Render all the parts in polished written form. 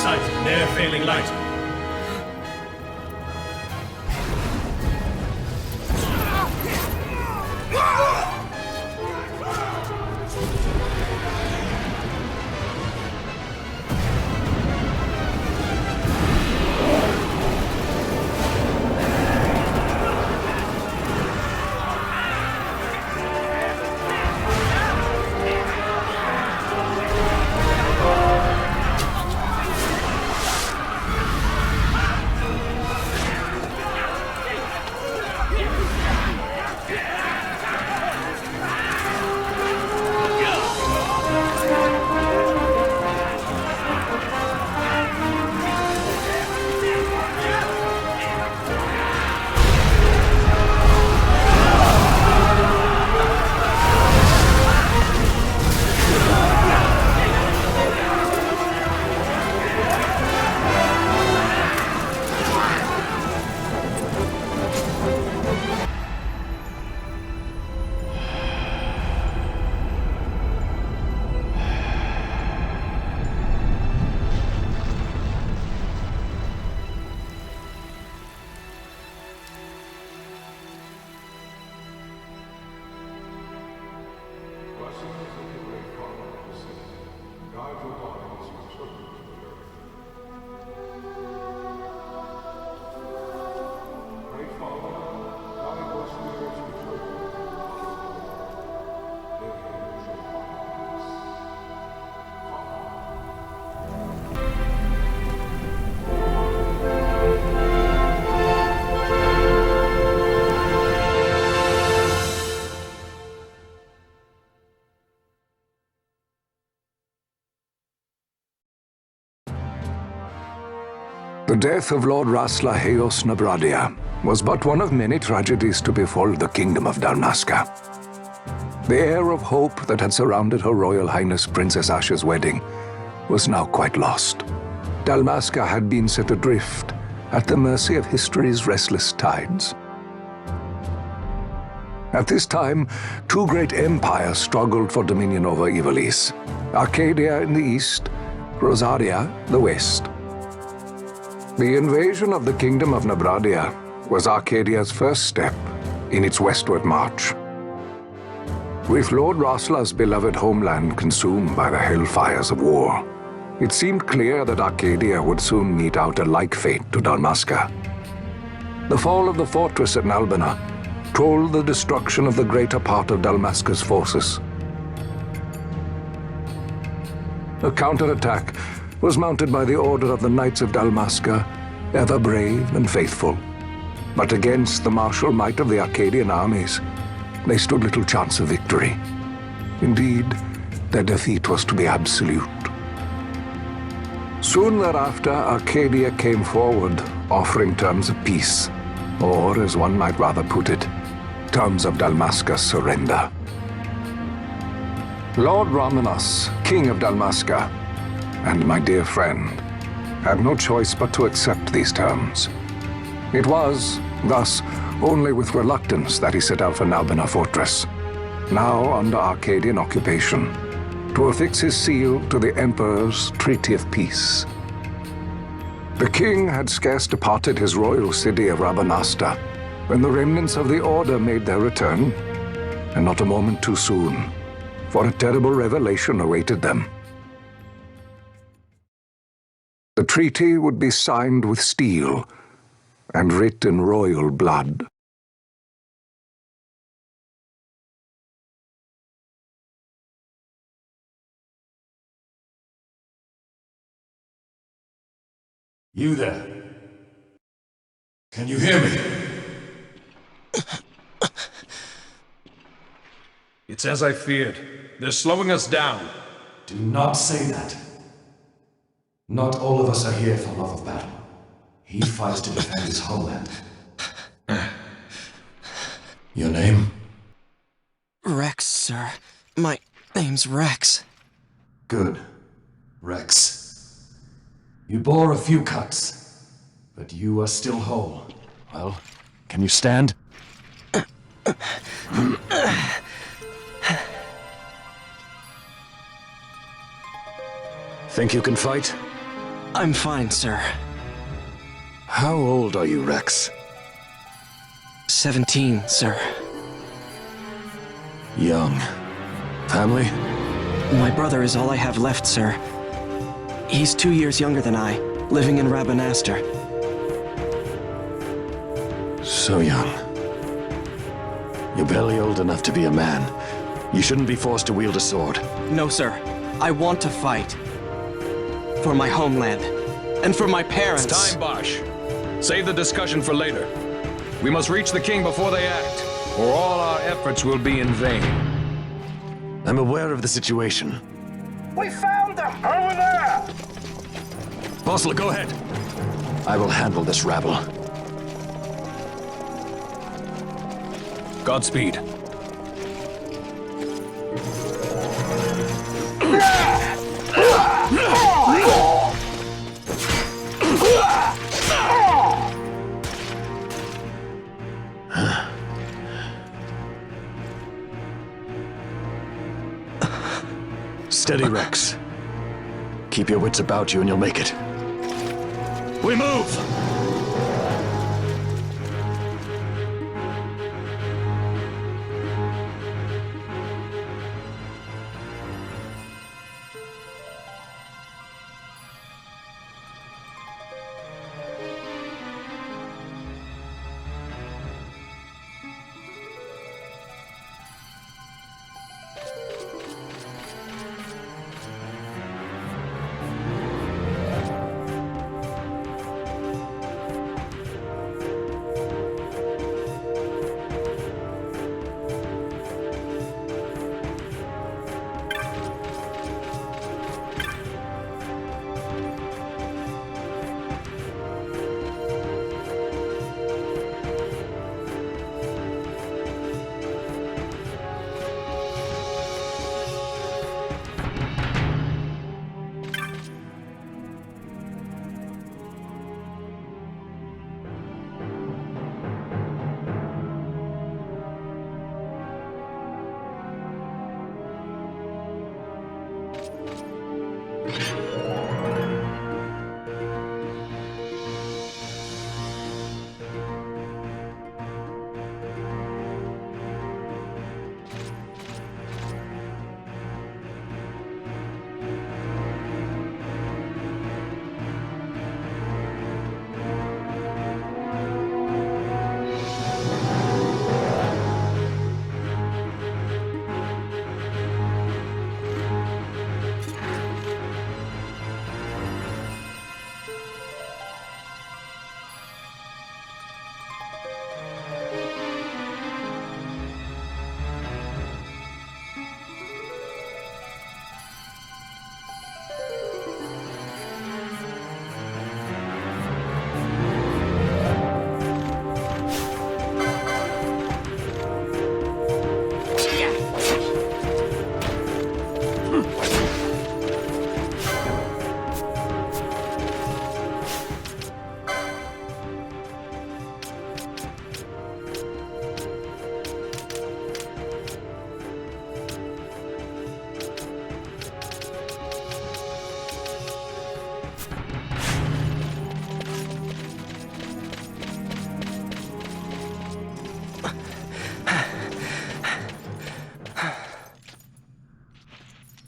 sight, ne'er failing light. The death of Lord Rasla Heos Nabradia was but one of many tragedies to befall the Kingdom of Dalmasca. The air of hope that had surrounded Her Royal Highness Princess Asha's wedding was now quite lost. Dalmasca had been set adrift at the mercy of history's restless tides. At this time, two great empires struggled for dominion over Ivalice: Arcadia in the east, Rosaria the west. The invasion of the Kingdom of Nabradia was Arcadia's first step in its westward march. With Lord Rasla's beloved homeland consumed by the hellfires of war, it seemed clear that Arcadia would soon mete out a like fate to Dalmasca. The fall of the fortress at Nalbina told the destruction of the greater part of Dalmasca's forces. A counterattack was mounted by the order of the Knights of Dalmasca, ever brave and faithful. But against the martial might of the Arcadian armies, they stood little chance of victory. Indeed, their defeat was to be absolute. Soon thereafter, Arcadia came forward, offering terms of peace, or, as one might rather put it, terms of Dalmasca's surrender. Lord Romanos, King of Dalmasca, and my dear friend, had no choice but to accept these terms. It was, thus, only with reluctance that he set out for Nalbina Fortress, now under Arcadian occupation, to affix his seal to the Emperor's Treaty of Peace. The king had scarce departed his royal city of Rabanasta when the remnants of the Order made their return, and not a moment too soon, for a terrible revelation awaited them. The treaty would be signed with steel and writ in royal blood. You there? Can you hear me? It's as I feared. They're slowing us down. Do not say that. Not all of us are here for love of battle. He fights to defend his homeland. Your name? Rex, sir. My name's Rex. Good. Rex. You bore a few cuts, but you are still whole. Well, can you stand? Think you can fight? I'm fine, sir. How old are you, Rex? 17, sir. Young. Family? My brother is all I have left, sir. He's 2 years younger than I, living in Rabanastre. So young. You're barely old enough to be a man. You shouldn't be forced to wield a sword. No, sir. I want to fight. For my homeland. And for my parents. It's time, Bosch. Save the discussion for later. We must reach the king before they act, or all our efforts will be in vain. I'm aware of the situation. We found them! Over there! Bosler, go ahead. I will handle this rabble. Godspeed. Steady, Rex. Keep your wits about you and you'll make it. We move!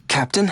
Captain?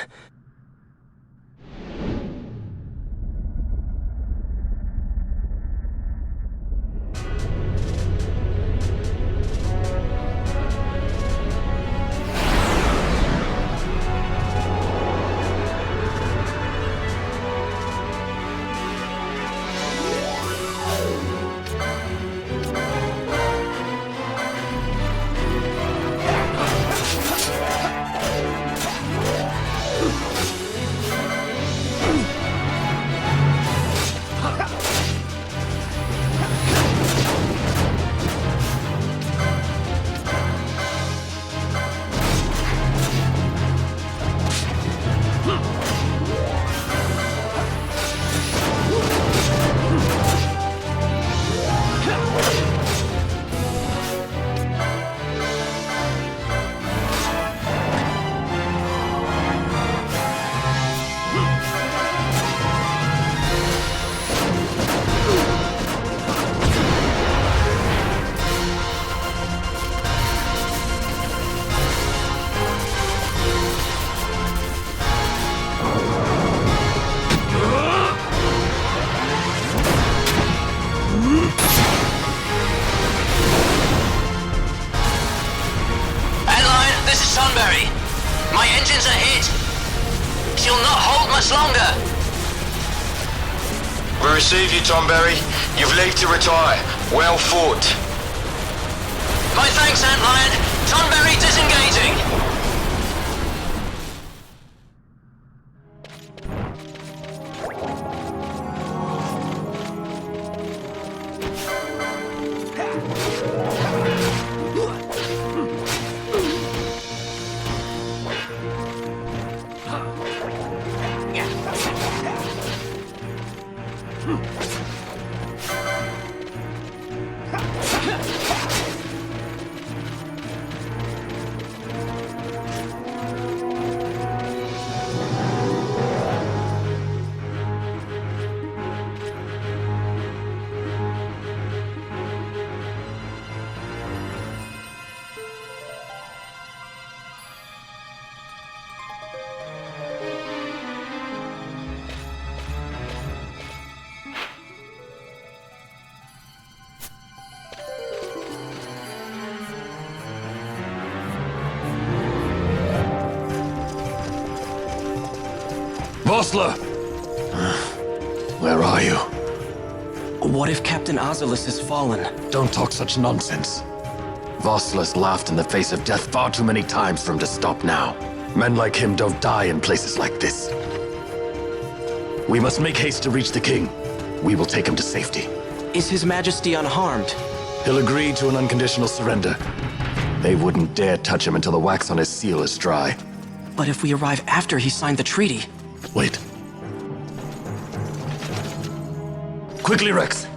receive you, Tomberry. You've leave to retire. Well fought. My thanks, Antlion. Tonberry disengaging. Vossler! Where are you? What if Captain Oculus has fallen? Don't talk such nonsense. Vossler's laughed in the face of death far too many times for him to stop now. Men like him don't die in places like this. We must make haste to reach the king. We will take him to safety. Is His Majesty unharmed? He'll agree to an unconditional surrender. They wouldn't dare touch him until the wax on his seal is dry. But if we arrive after he signed the treaty... Wait. Quickly, Rex!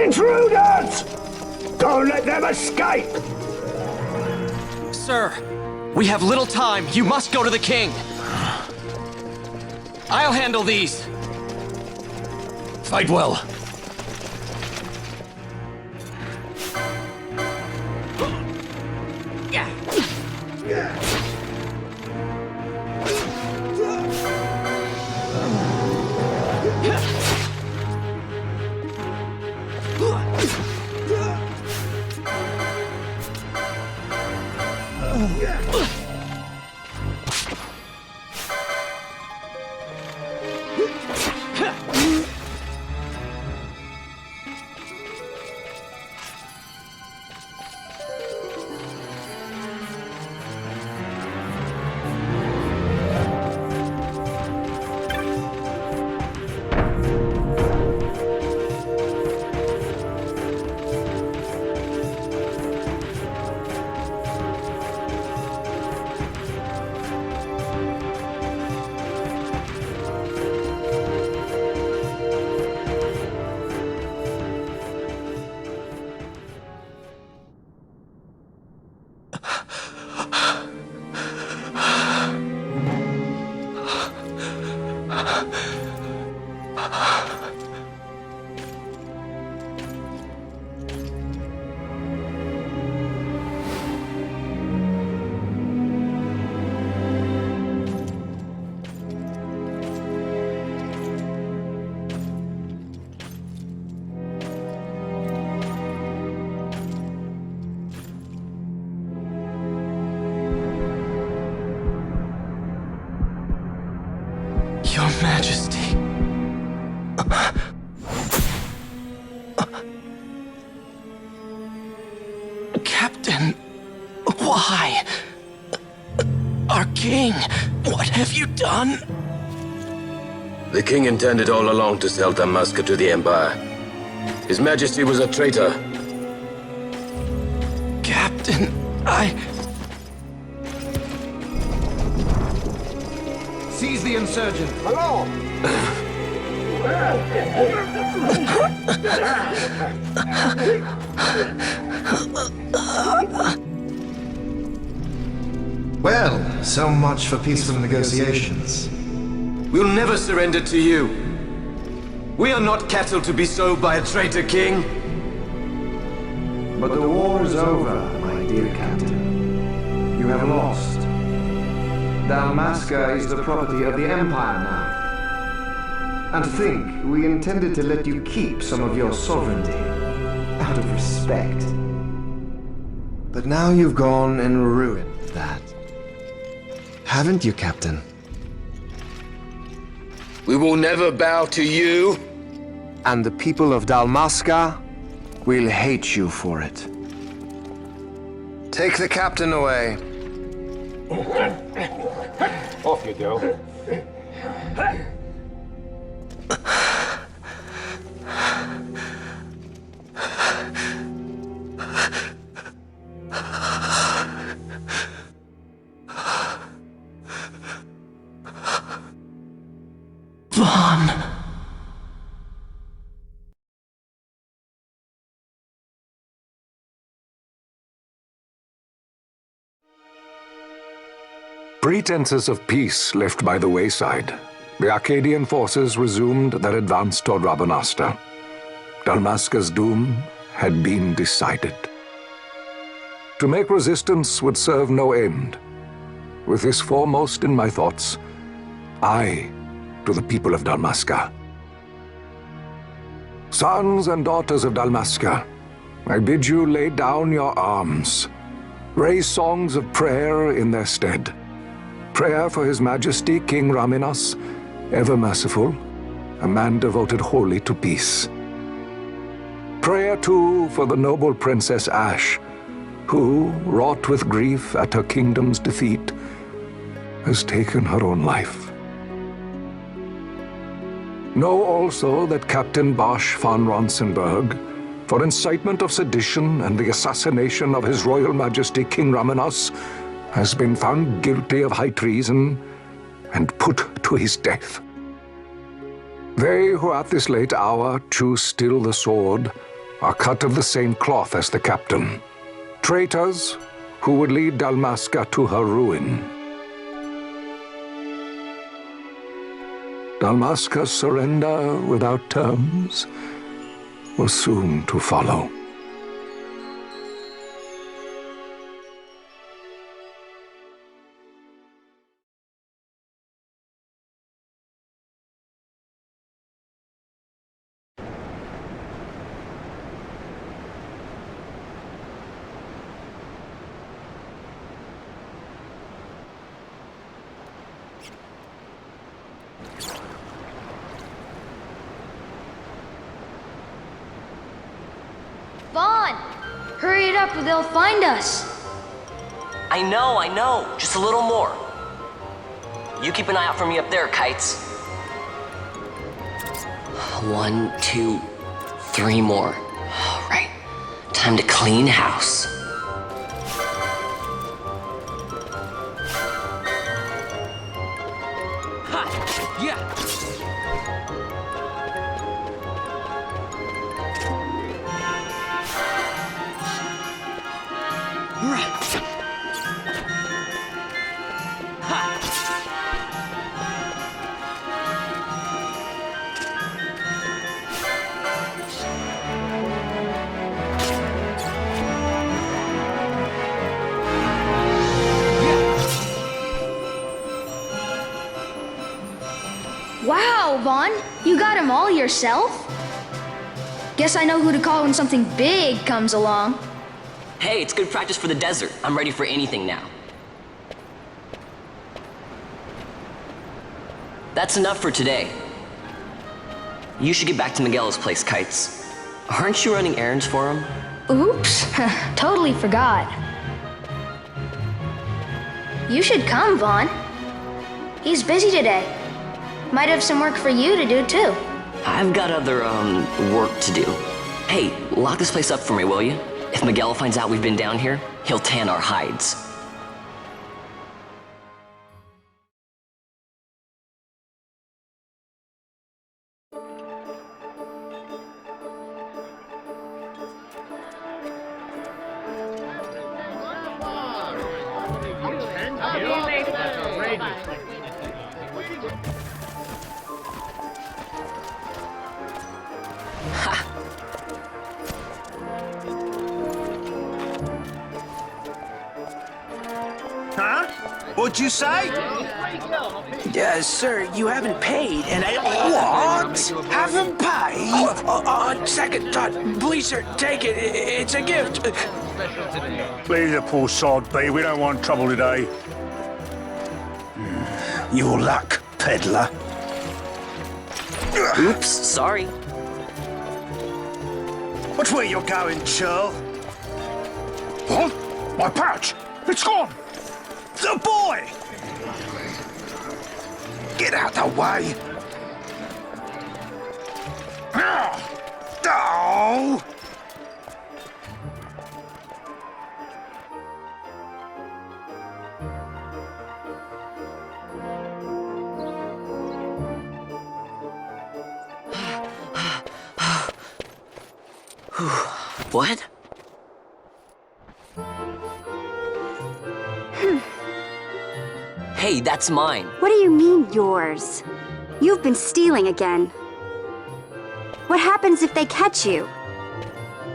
Intruders! Don't let them escape! Sir, we have little time. You must go to the king. I'll handle these. Fight well. Your Majesty. Captain, why? Our king, what have you done? The king intended all along to sell Damascus to the Empire. His Majesty was a traitor. Captain, Seize the insurgent. Hello! Well, so much for peaceful negotiations. We'll never surrender to you. We are not cattle to be sold by a traitor king. But the war is over, my dear captain. You have lost. Dalmasca is the property of the Empire now. And to think, we intended to let you keep some of your sovereignty, out of respect. But now you've gone and ruined that. Haven't you, Captain? We will never bow to you. And the people of Dalmasca will hate you for it. Take the captain away. Off you go. Vaughn. Pretenses of peace left by the wayside, the Arcadian forces resumed their advance toward Rabanasta. Dalmasca's doom had been decided. To make resistance would serve no end. With this foremost in my thoughts, I to the people of Dalmasca. Sons and daughters of Dalmasca, I bid you lay down your arms. Raise songs of prayer in their stead. Prayer for His Majesty King Raminas, ever merciful, a man devoted wholly to peace. Prayer, too, for the noble Princess Ash, who, wrought with grief at her kingdom's defeat, has taken her own life. Know also that Captain Bosch von Ronsenberg, for incitement of sedition and the assassination of His Royal Majesty King Raminas, has been found guilty of high treason and put to his death. They who at this late hour choose still the sword are cut of the same cloth as the captain. Traitors who would lead Dalmasca to her ruin. Dalmasca's surrender without terms was soon to follow. Vaughn! Hurry it up or they'll find us! I know. Just a little more. You keep an eye out for me up there, Kites. 1, 2, 3 more. All right. Time to clean house. Ha! Yeah! Wow, Vaughn, you got him all yourself? Guess I know who to call when something big comes along. Hey, it's good practice for the desert. I'm ready for anything now. That's enough for today. You should get back to Miguel's place, Kites. Aren't you running errands for him? Oops, totally forgot. You should come, Vaughn. He's busy today. Might have some work for you to do, too. I've got other, work to do. Hey, lock this place up for me, will you? If Miguel finds out we've been down here, he'll tan our hides. Huh? What'd you say? Sir, you haven't paid, and I... What? Haven't paid? On second thought, please, sir, take it. It's a gift. Leave the poor sod be. We don't want trouble today. Your luck, peddler. Oops, sorry. Watch where you're going, churl. What? My pouch! It's gone! The boy! Get out the way! Oh! What? Hey, that's mine. What do you mean, yours? You've been stealing again. What happens if they catch you?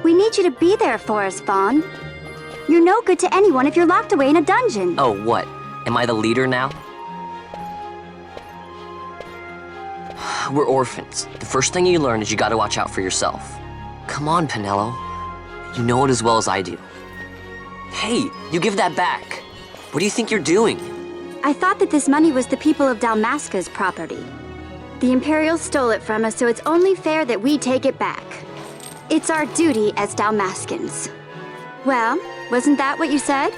We need you to be there for us, Vaughn. You're no good to anyone if you're locked away in a dungeon. Oh, what? Am I the leader now? We're orphans. The first thing you learn is you gotta watch out for yourself. Come on, Pinello. You know it as well as I do. Hey, you give that back. What do you think you're doing? I thought that this money was the people of Dalmasca's property. The Imperials stole it from us, so it's only fair that we take it back. It's our duty as Dalmascans. Well, wasn't that what you said?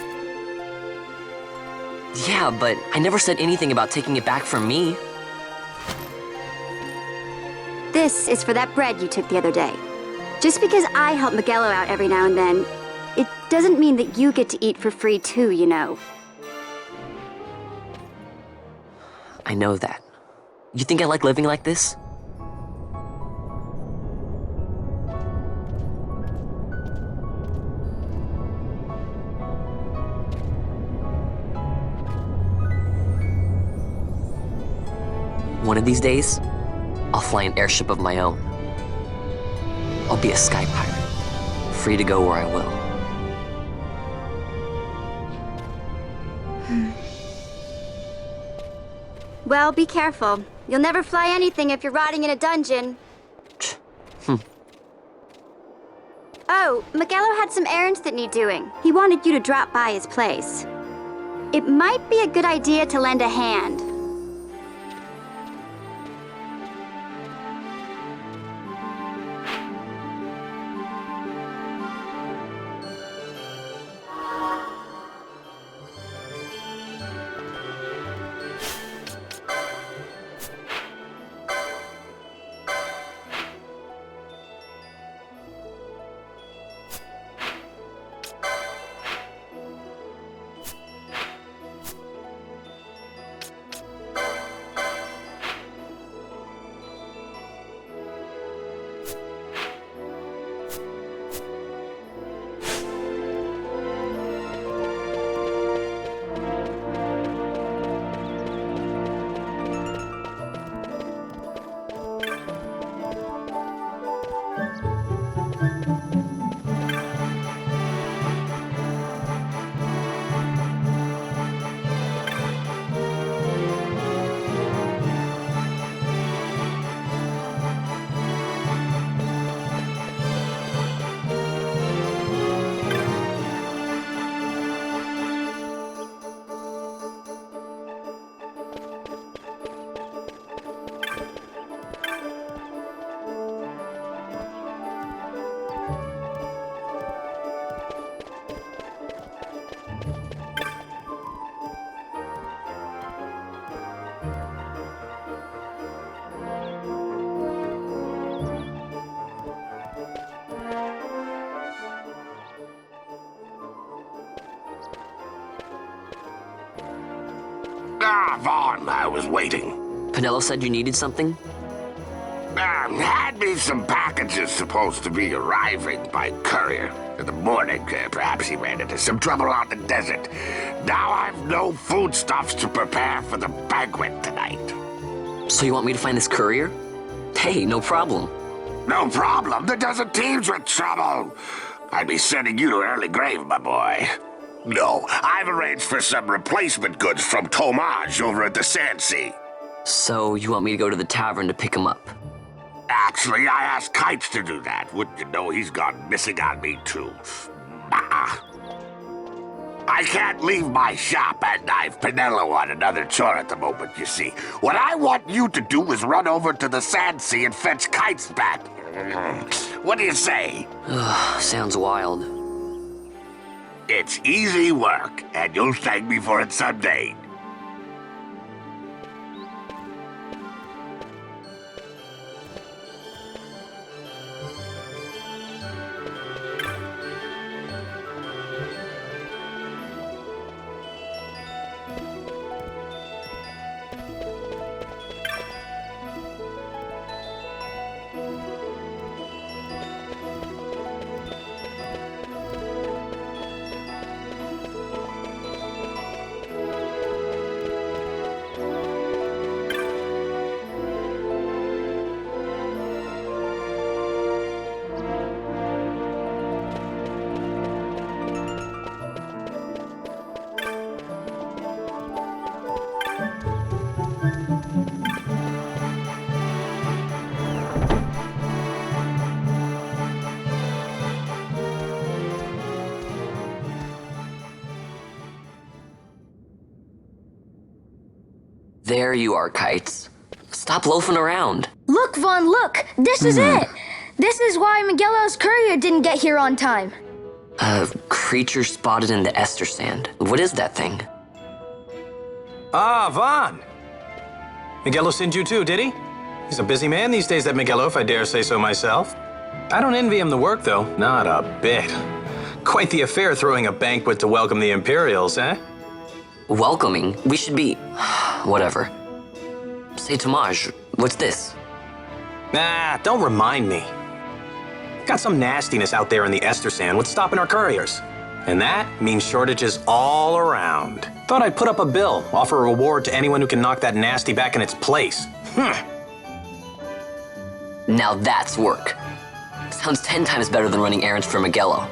Yeah, but I never said anything about taking it back from me. This is for that bread you took the other day. Just because I help Miguelo out every now and then, it doesn't mean that you get to eat for free too, you know. I know that. You think I like living like this? One of these days, I'll fly an airship of my own. I'll be a sky pirate, free to go where I will. Well, be careful. You'll never fly anything if you're rotting in a dungeon. Oh, Miguelo had some errands that need doing. He wanted you to drop by his place. It might be a good idea to lend a hand. Vaughn, I was waiting. Pinello said you needed something? Had me some packages supposed to be arriving by courier in the morning. Perhaps he ran into some trouble on the desert. Now I've no foodstuffs to prepare for the banquet tonight. So you want me to find this courier? Hey, no problem. No problem. The desert teems with trouble. I'd be sending you to an early grave, my boy. No, I've arranged for some replacement goods from Tomage over at the Sandsea. So you want me to go to the tavern to pick him up? Actually, I asked Kites to do that. Wouldn't you know he's gone missing on me, too. I can't leave my shop, and I've Pinello on another chore at the moment, you see. What I want you to do is run over to the Sandsea and fetch Kites back. What do you say? Sounds wild. It's easy work, and you'll thank me for it someday. There you are, Kites. Stop loafing around. Look, Vaughn, look! This is it! This is why Miguelo's courier didn't get here on time. A creature spotted in the Ester Sand. What is that thing? Ah, Vaughn! Miguelo sent you too, did he? He's a busy man these days, that Miguelo, if I dare say so myself. I don't envy him the work, though. Not a bit. Quite the affair throwing a banquet to welcome the Imperials, eh? Welcoming? We should be... whatever. Say, Tomage, what's this? Nah, don't remind me. Got some nastiness out there in the Ester Sand. What's stopping our couriers? And that means shortages all around. Thought I'd put up a bill, offer a reward to anyone who can knock that nasty back in its place. Now that's work. Sounds 10 times better than running errands for Miguelo.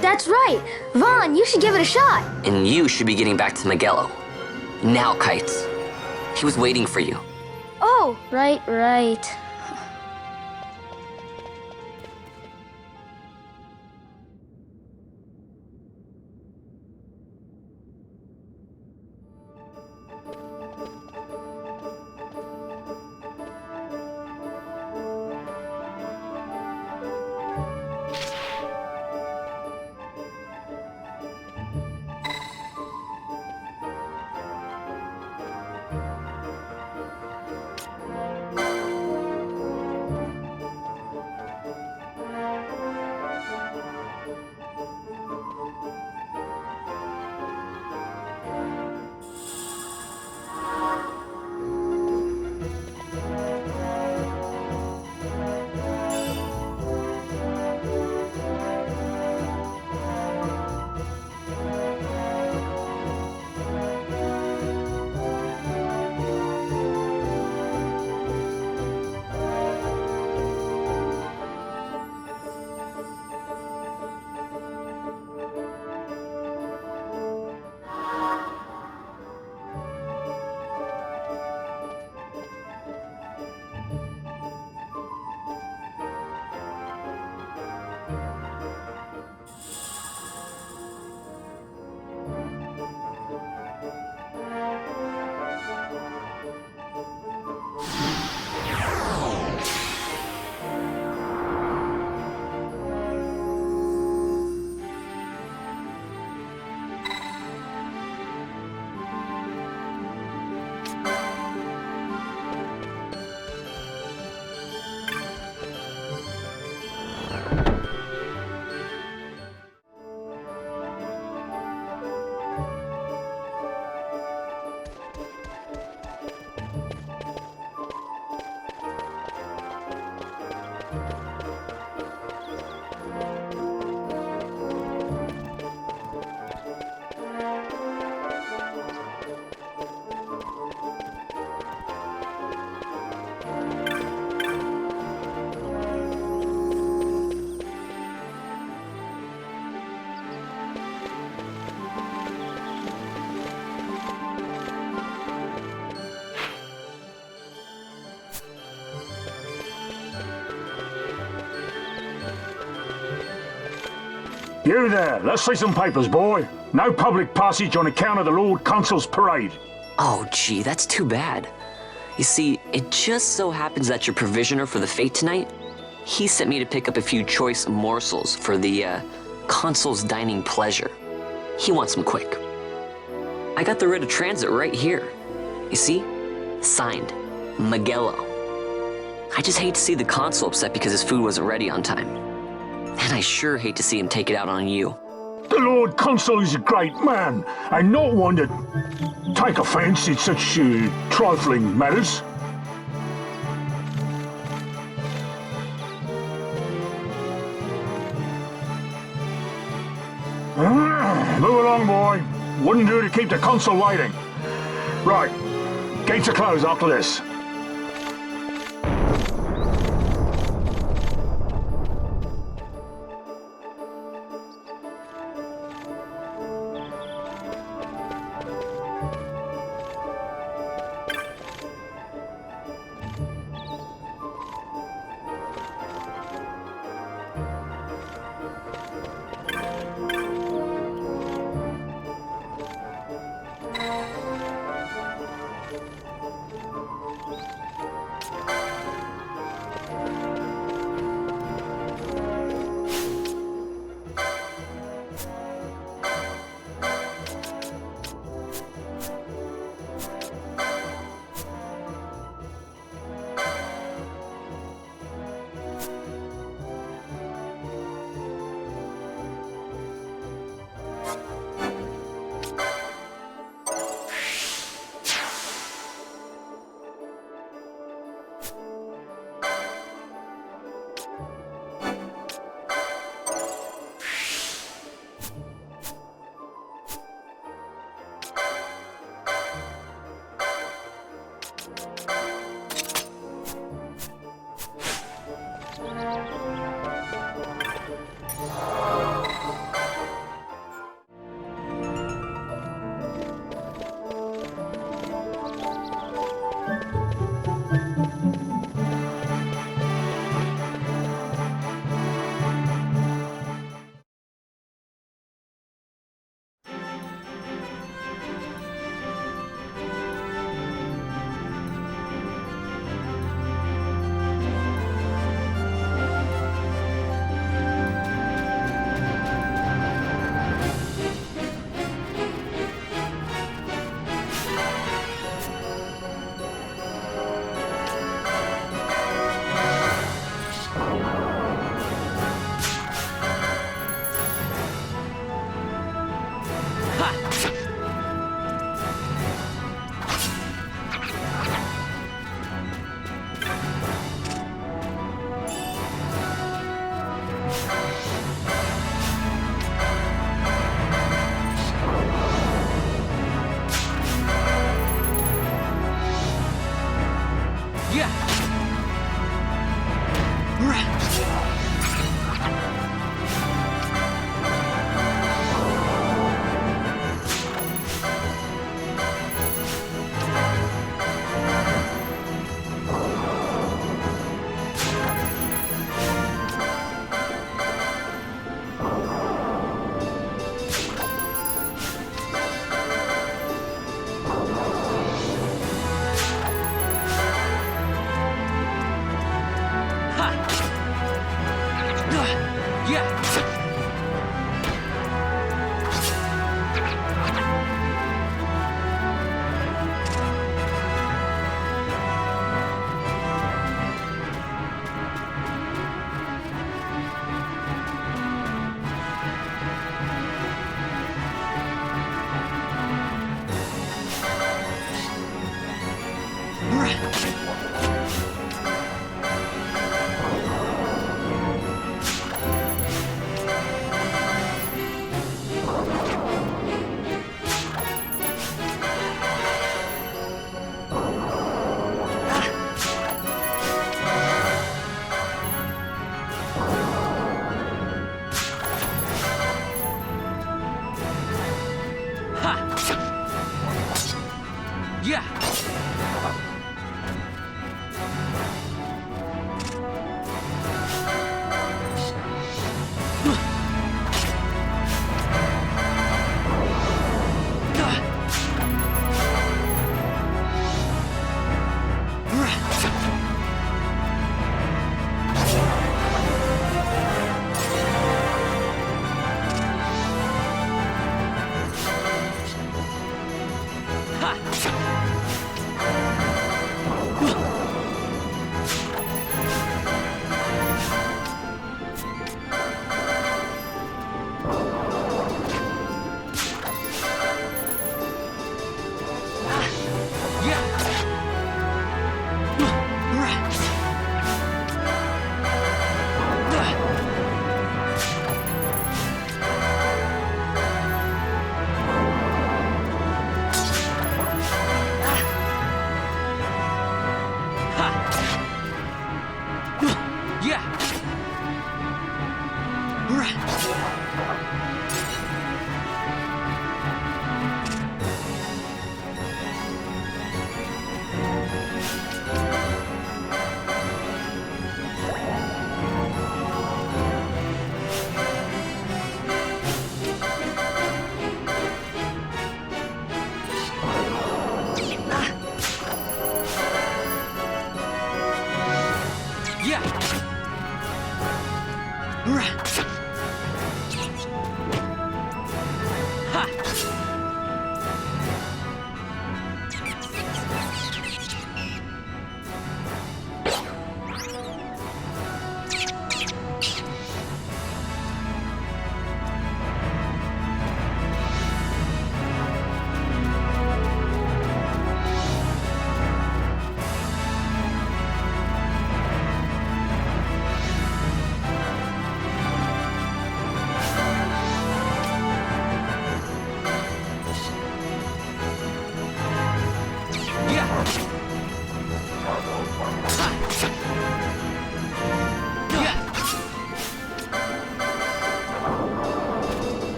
That's right! Vaughn, you should give it a shot! And you should be getting back to Miguelo. Now, Kites. He was waiting for you. Oh, right. You there, let's see some papers, boy. No public passage on account of the Lord Consul's parade. Oh, gee, that's too bad. You see, it just so happens that your provisioner for the fete tonight, he sent me to pick up a few choice morsels for the, Consul's dining pleasure. He wants them quick. I got the writ of transit right here. You see? Signed, Magello. I just hate to see the Consul upset because his food wasn't ready on time. And I sure hate to see him take it out on you. The Lord Consul is a great man, and not one to take offence in such trifling matters. Move along, boy. Wouldn't do to keep the Consul waiting. Right, gates are closed after this.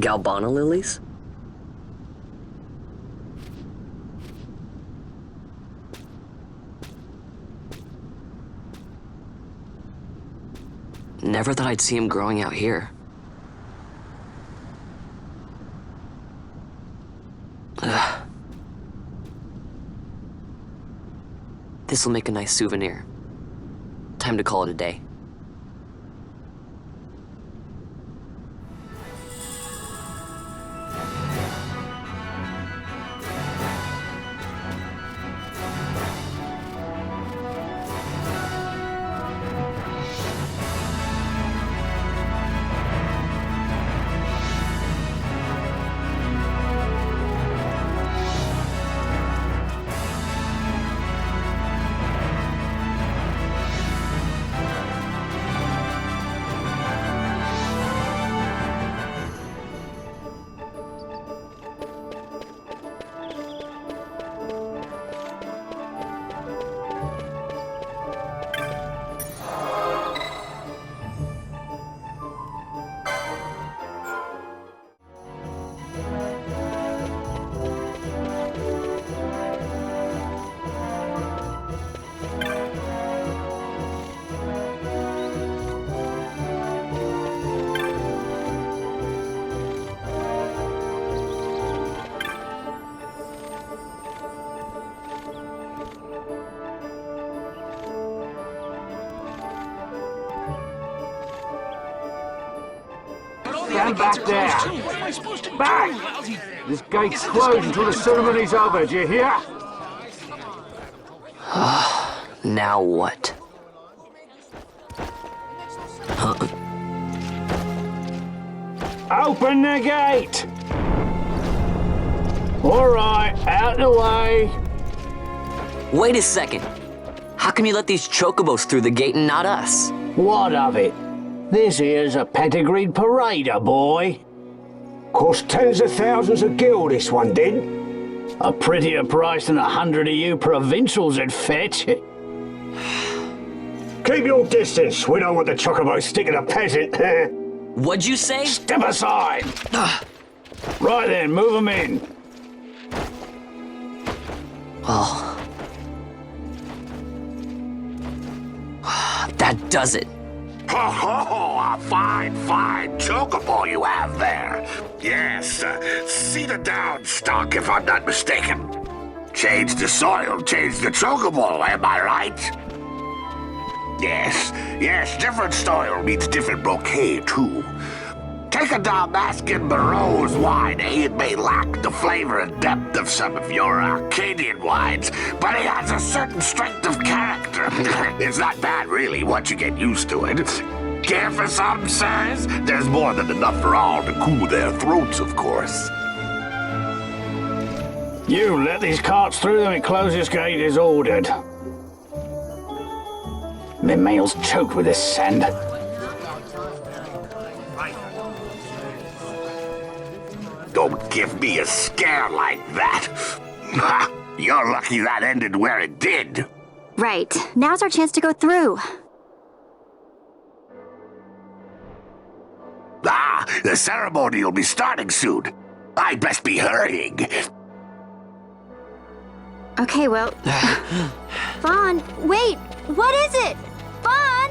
Galbana lilies? Never thought I'd see him growing out here. Ugh. This'll make a nice souvenir. Time to call it a day. Stand back there! Back! This gate's closed until the ceremony's over, do you hear? Now what? Open the gate! Alright, out the way! Wait a second. How come you let these chocobos through the gate and not us? What of it? This here's a pedigreed parader, boy. Cost tens of thousands of gil, this one did. A prettier price than 100 of you provincials would fetch. Keep your distance. We don't want the chocobos sticking a peasant. What'd you say? Step aside. Right then, move them in. Well... that does it. Ho ho ho! A fine chocobo you have there. Yes, cedar down stock if I'm not mistaken. Change the soil, change the chocobo, am I right? Yes, different soil means different bouquet too. Take a Dalmascan Barrow's wine, it may lack the flavor and depth of some of your Arcadian wines, but it has a certain strength of character. It's not bad, really, once you get used to it. Care for some, sirs? There's more than enough for all to cool their throats, of course. You let these carts through and close this gate as ordered. My mail's choked with this sand. Don't give me a scare like that. You're lucky that ended where it did. Right. Now's our chance to go through. The ceremony will be starting soon. I'd best be hurrying. Okay, well... Vaughn, wait! What is it? Vaughn!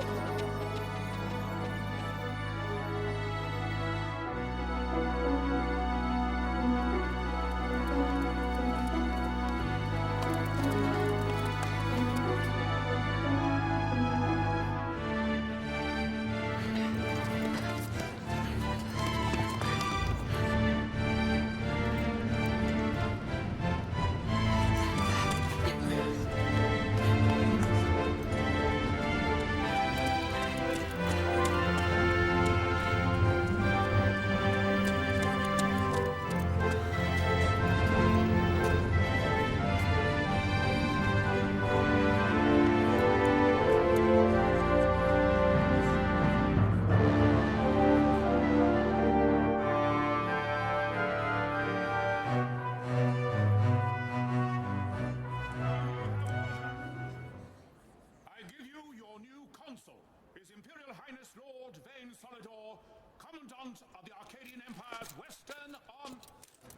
Kalidor, Commandant of the Arcadian Empire's Western on...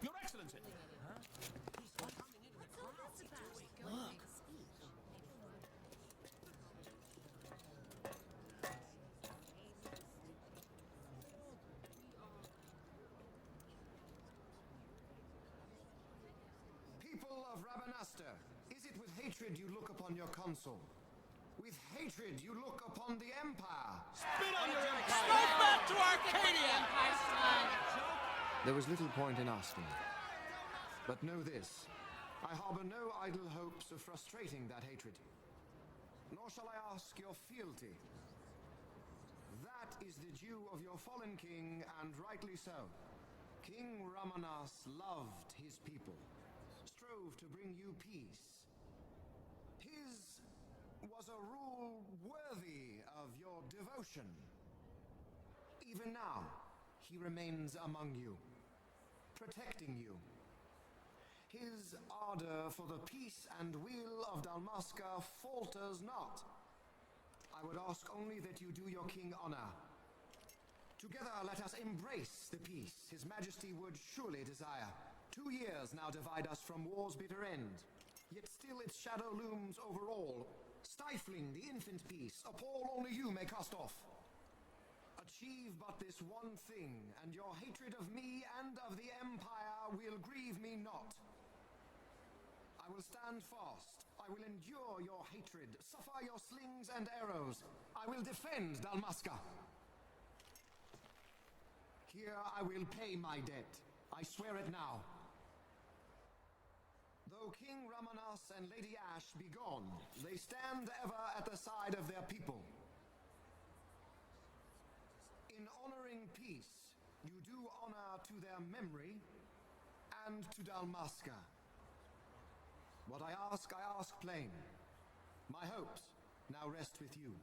Your Excellency. People of Rabanastre, is it with hatred you look upon your consul? With hatred you look upon the Empire? Spit on your Empire! Smoke back to Arcadia! There was little point in asking. But know this, I harbor no idle hopes of frustrating that hatred. Nor shall I ask your fealty. That is the due of your fallen king, and rightly so. King Ramanas loved his people, strove to bring you peace. His was a rule worthy of your devotion. Even now, he remains among you, protecting you. His ardor for the peace and weal of Dalmasca falters not. I would ask only that you do your king honor. Together let us embrace the peace His Majesty would surely desire. 2 years now divide us from war's bitter end, yet still its shadow looms over all, stifling the infant peace, a pall only you may cast off. Achieve but this one thing, and your hatred of me and of the Empire will grieve me not. I will stand fast. I will endure your hatred, suffer your slings and arrows. I will defend Dalmasca. Here I will pay my debt. I swear it now. Though King Ramanas and Lady Ash be gone, they stand ever at the side of their people. In honoring peace, you do honor to their memory and to Dalmasca. What I ask plain. My hopes now rest with you.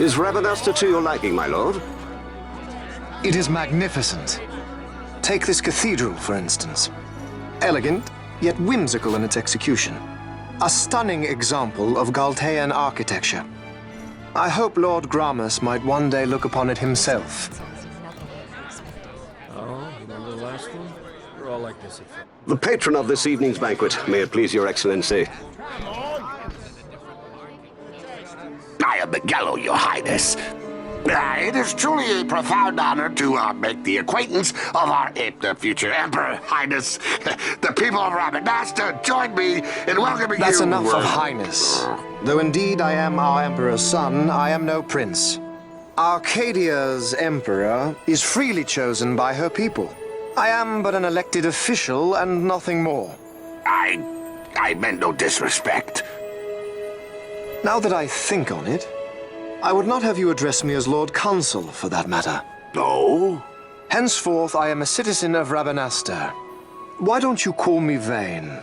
Is Rabanastre to your liking, my lord? It is magnificent. Take this cathedral, for instance. Elegant, yet whimsical in its execution. A stunning example of Galtean architecture. I hope Lord Gramus might one day look upon it himself. Oh, remember the last one? We're all like this at first. The patron of this evening's banquet, may it please your excellency. I am Miguel, your highness. It is truly a profound honor to make the acquaintance of our the future emperor, highness. The people of Rabanastre join me in welcoming you. That's enough of highness. Though indeed I am our emperor's son, I am no prince. Arcadia's emperor is freely chosen by her people. I am but an elected official and nothing more. I meant no disrespect. Now that I think on it, I would not have you address me as Lord Consul, for that matter. No? Henceforth, I am a citizen of Rabanastre. Why don't you call me Vane?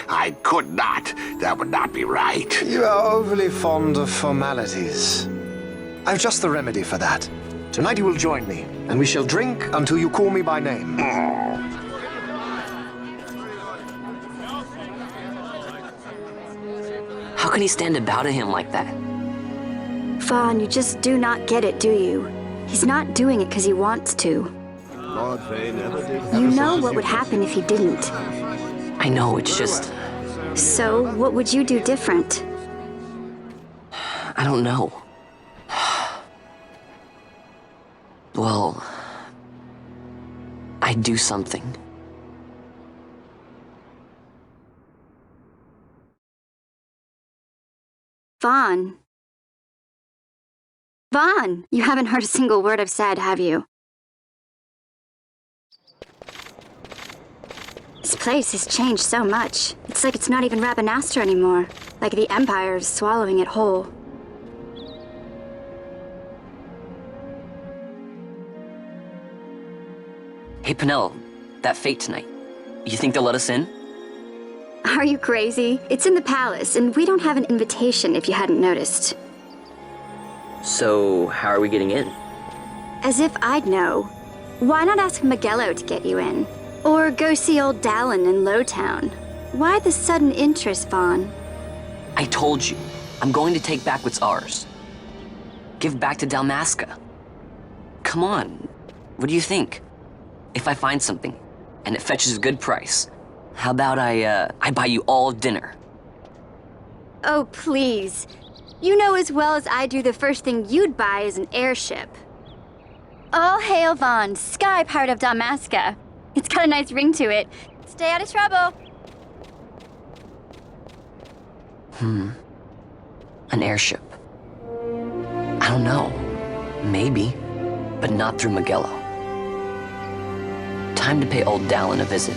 I could not. That would not be right. You are overly fond of formalities. I've just the remedy for that. Tonight you will join me, and we shall drink until you call me by name. How can he stand to bow to him like that? Fawn, you just do not get it, do you? He's not doing it because he wants to. Lord Vane never did. You know what would happen if he didn't. I know, it's just... So, what would you do different? I don't know. Well... I'd do something. Vaughn. Vaughn! You haven't heard a single word I've said, have you? This place has changed so much. It's like it's not even Rabanastre anymore. Like the Empire is swallowing it whole. Hey, Penelo, that fete tonight. You think they'll let us in? Are you crazy? It's in the palace, and we don't have an invitation if you hadn't noticed. So, how are we getting in? As if I'd know. Why not ask Magello to get you in? Or go see old Dallin in Lowtown? Why the sudden interest, Vaughn? I told you, I'm going to take back what's ours. Give back to Dalmasca. Come on, what do you think? If I find something, and it fetches a good price, how about I buy you all dinner? Oh, please. You know as well as I do the first thing you'd buy is an airship. All hail Vaughn, sky pirate of Dalmasca. It's got a nice ring to it. Stay out of trouble. An airship. I don't know. Maybe, but not through Magello. Time to pay old Dallin a visit.